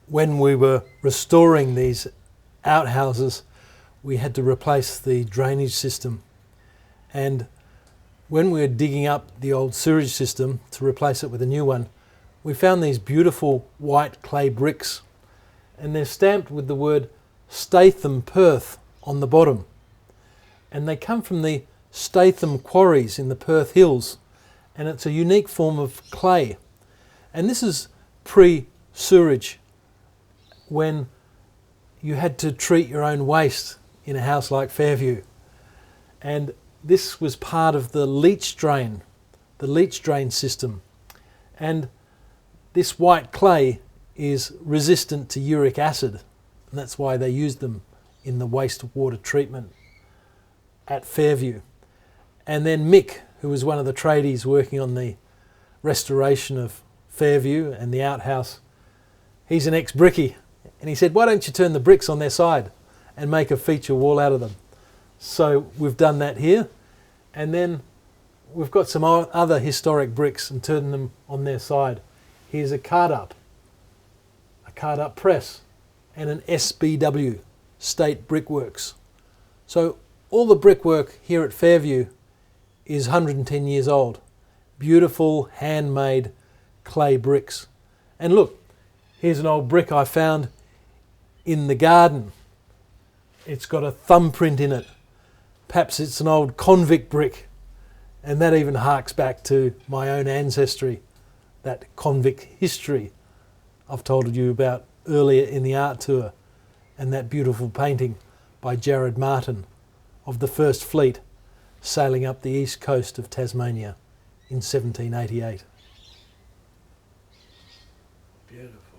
when we were restoring these outhouses, we had to replace the drainage system. And when we were digging up the old sewage system to replace it with a new one, we found these beautiful white clay bricks, and they're stamped with the word STATHAM PERTH on the bottom. And they come from the Statham quarries in the Perth Hills, and it's a unique form of clay. And this is pre-sewerage, when you had to treat your own waste in a house like Fairview. And this was part of the leach drain system. And this white clay is resistant to uric acid, and that's why they used them in the wastewater treatment at Fairview. And then Mick, who was one of the tradies working on the restoration of Fairview and the outhouse, he's an ex-brickie, and he said, why don't you turn the bricks on their side and make a feature wall out of them? So we've done that here, and then we've got some other historic bricks and turned them on their side. Here's a card up press, and an SBW, State Brickworks. So all the brickwork here at Fairview is 110 years old. Beautiful handmade clay bricks. And look, here's an old brick I found in the garden. It's got a thumbprint in it. Perhaps it's an old convict brick, and that even harks back to my own ancestry, that convict history I've told you about earlier in the art tour, and that beautiful painting by Jared Martin of the First Fleet sailing up the east coast of Tasmania in 1788. Beautiful.